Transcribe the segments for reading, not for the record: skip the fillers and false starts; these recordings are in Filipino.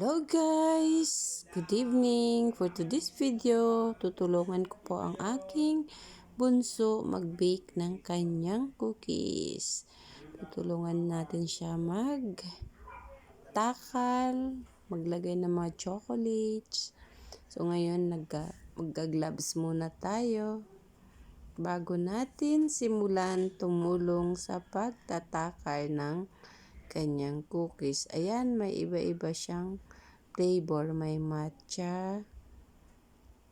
Hello guys! Good evening! For today's video, tutulungan ko po ang aking bunso mag-bake ng kanyang cookies. Tutulungan natin siya mag-takal, maglagay ng mga chocolates. So ngayon, magga-gloves muna tayo bago natin simulan tumulong sa pagtatakal ng kanyang cookies. Ayan, may iba-iba siyang flavor. May matcha,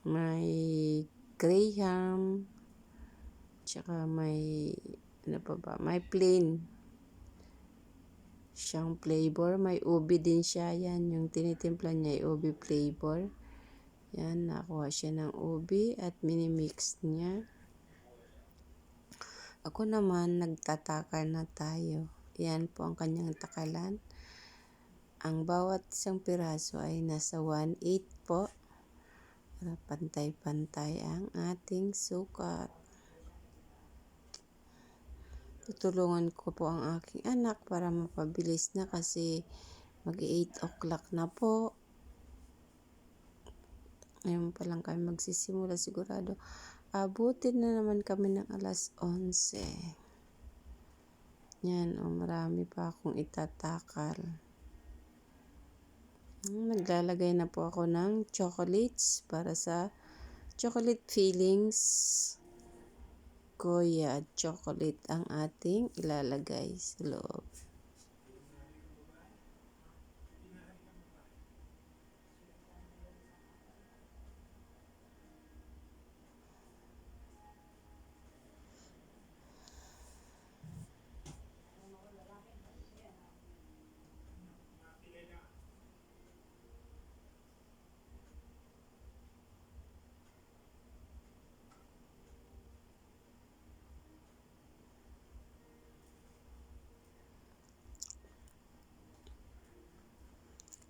may graham, tsaka may, ano pa ba? May plain siyang flavor. May ubi din siya. Yan, yung tinitimpla niya ay ubi flavor. Yan, nakuha siya ng ubi at minimix niya. Ako naman, nagtatakal na tayo. Yan po ang kanyang takalan. Ang bawat isang piraso ay nasa 1/8 po. Para pantay-pantay ang ating sukat. Tutulungan ko po ang aking anak para mapabilis na kasi mag-8 o'clock na po. Ngayon pa lang kami magsisimula, sigurado. Abutin na naman kami ng alas 11. Yan, marami pa akong itatakal. Naglalagay na po ako ng chocolates para sa chocolate fillings. Kuya chocolate ang ating ilalagay sa loob.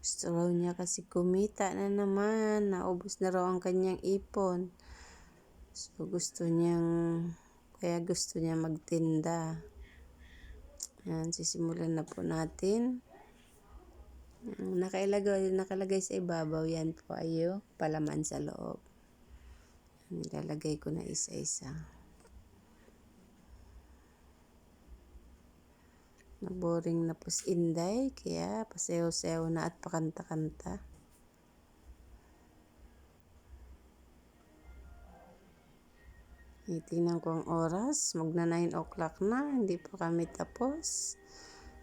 Gusto raw niya kasi kumita na naman. Naubos na raw ang kanyang ipon. So kaya gusto niya magtinda. Yan, sisimulan na po natin. Nakalagay sa ibabaw, yan po ay palaman sa loob. Nilalagay ko na isa-isa. Naboring na po si Inday, kaya pasayaw-sayaw na at pakanta-kanta. Tingnan ko ang oras, magna 9 o'clock na, hindi pa kami tapos.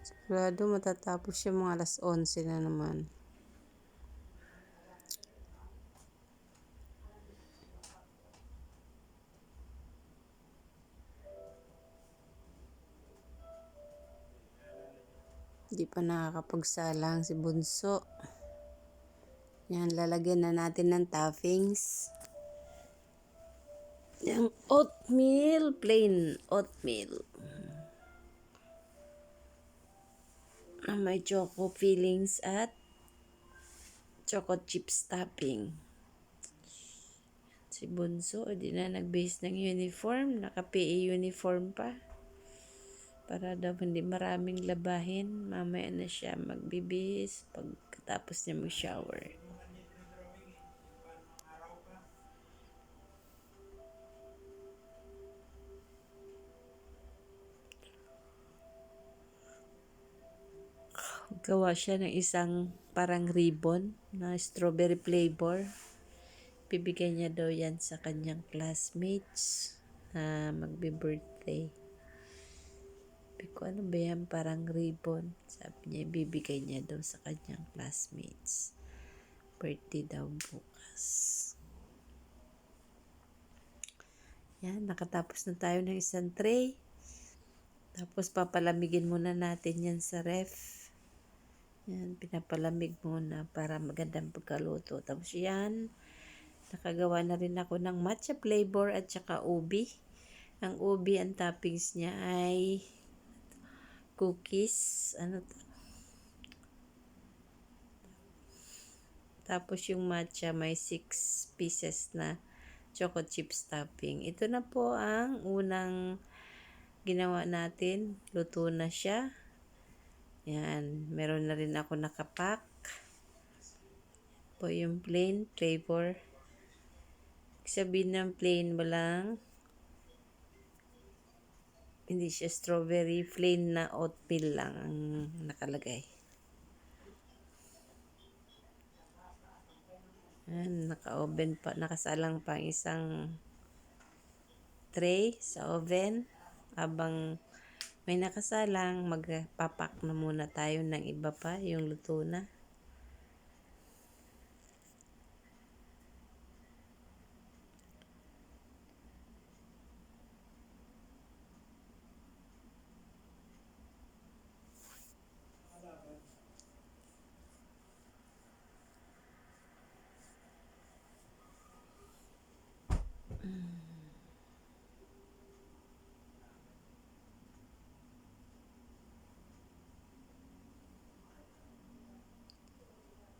Sigurado matatapos siya mga alas 11 na naman. Hindi pa nakakapagsalang si Bunso. Yan, lalagyan na natin ng toppings. Yung oatmeal, plain oatmeal. May choco fillings at choco chips topping. Si Bunso, di na nag-base ng uniform. Naka-PE uniform pa. Para daw hindi maraming labahin. Mamaya na siya magbibihis pagkatapos niya mag-shower. Gawa siya ng isang parang ribbon na strawberry flavor. Bibigay niya daw yan sa kanyang classmates na magbe-birthday. Sabi ko, ano ba yan? Parang ribbon. Sabi niya, bibigay niya daw sa kanyang classmates. Birthday daw bukas. Yan, nakatapos na tayo ng isang tray. Tapos papalamigin muna natin yan sa ref. Yan, pinapalamig muna para magandang pagkaluto. Tapos yan, nakagawa na rin ako ng matcha flavor at saka ubi. Ang ubi, ang toppings niya ay cookies. Tapos yung matcha may 6 pieces na choco chips topping. Ito na po ang unang ginawa natin. Luto na siya. Yan, meron na rin ako nakapack. po yung plain flavor. Sabihin ng plain, hindi siya strawberry, plain na oatmeal lang ang nakalagay. Ayan, naka-oven pa, nakasalang pa ang isang tray sa oven. Habang may nakasalang, magpapak na muna tayo ng iba pa, yung luto na.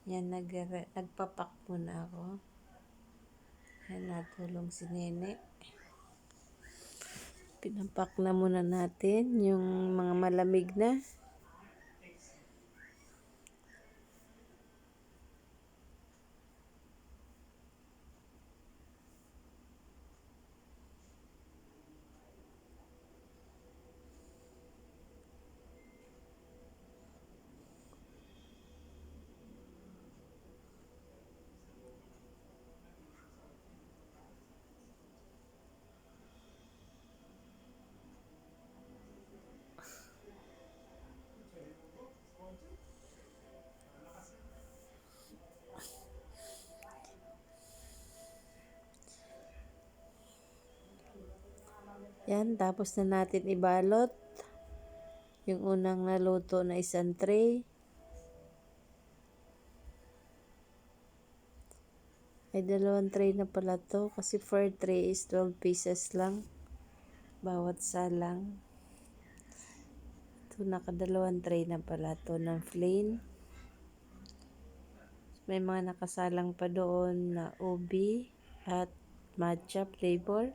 Yan, nagpapak muna ako. Yan, natulong si Nene. Pinapak na muna natin yung mga malamig na. Yan, tapos na natin ibalot yung unang naluto na isang tray. Ay, 2 tray na pala to kasi 4 tray is 12 pieces lang bawat salang. Ito, naka-2 tray na pala to ng plain. May mga nakasalang pa doon na ubi at matcha flavor,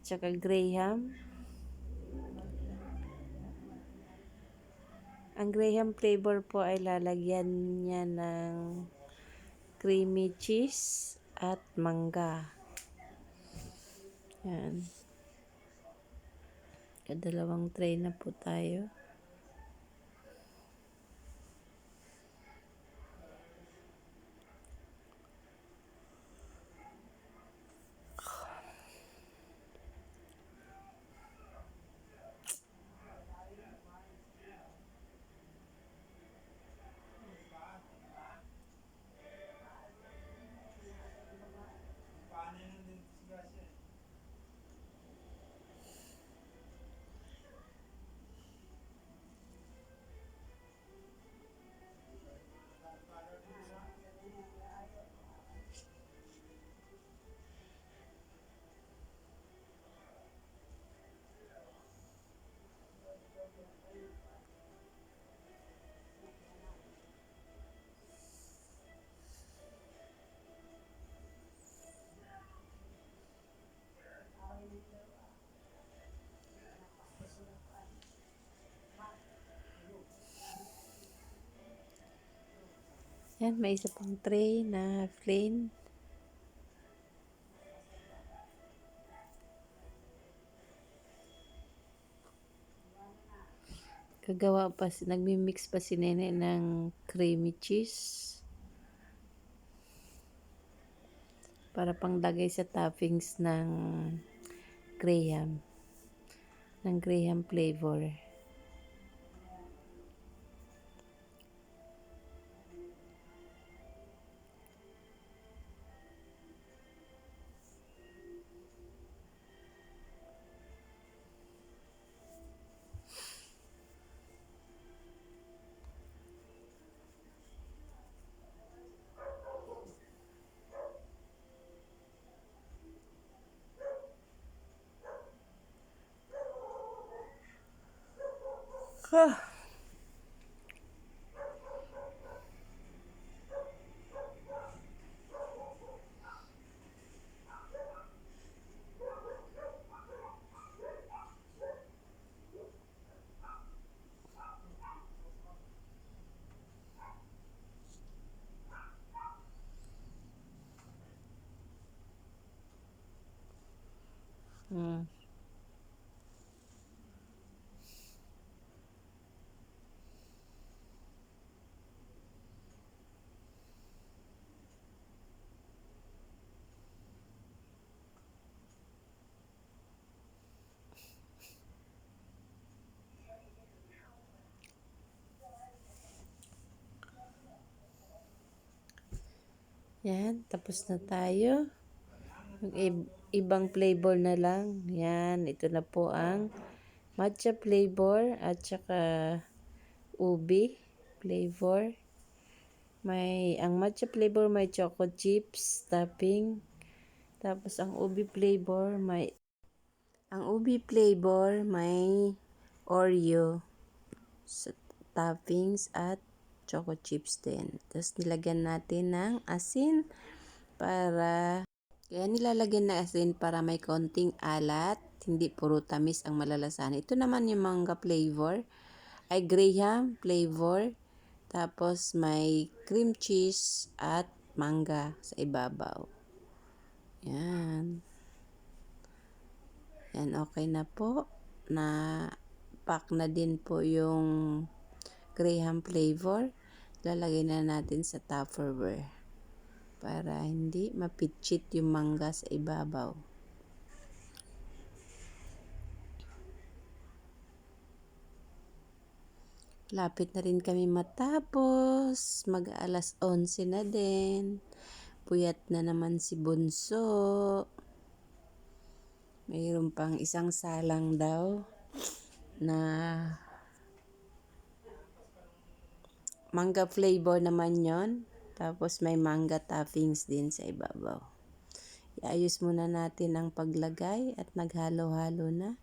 tsaka graham. Ang graham flavor po ay lalagyan niya ng creamy cheese at mangga. Yan. 2 tray na po tayo. Yan, may isa pang tray na plain. Nagmi-mix pa si Nene ng creamy cheese para panglagay sa toppings graham, ng graham flavor. Yan, tapos na tayo. Ibang flavor na lang. Yan, ito na po ang matcha flavor at saka ubi flavor. Ang matcha flavor may choco chips topping. Tapos ang ubi flavor may Oreo sa toppings at choco chips din. Tapos nilagyan natin ng asin kaya nilalagyan na asin para may konting alat, hindi puro tamis ang malalasahan. Ito naman yung manga flavor, ay graham flavor, tapos may cream cheese at manga sa ibabaw. Yan. Yan, okay na po. Na-pack na din po yung graham flavor. Lalagay na natin sa Tupperware para hindi mapitchit yung mangga sa ibabaw. Lapit na rin kami matapos. Mag-alas 11 na din. Puyat na naman si Bunso. Mayroon pang isang salang daw na manga flavor naman yon. Tapos may manga toppings din sa ibabaw. Iayos muna natin ang paglagay at naghalo-halo na.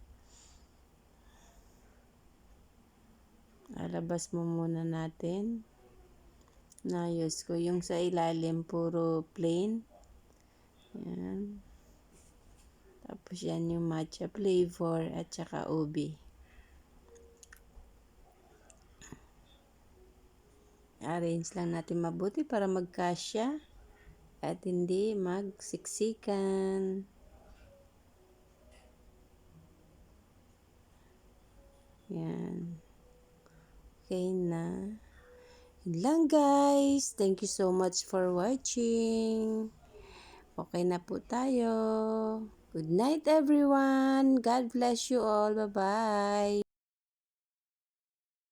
Alabas mo muna natin. Naayos ko. Yung sa ilalim puro plain. Yan. Tapos yan yung matcha flavor at saka ubi. Arrange lang natin mabuti para magkasya at hindi magsiksikan. Yan. Okay na. Yun lang guys. Thank you so much for watching. Okay na po tayo. Good night everyone. God bless you all. Bye-bye.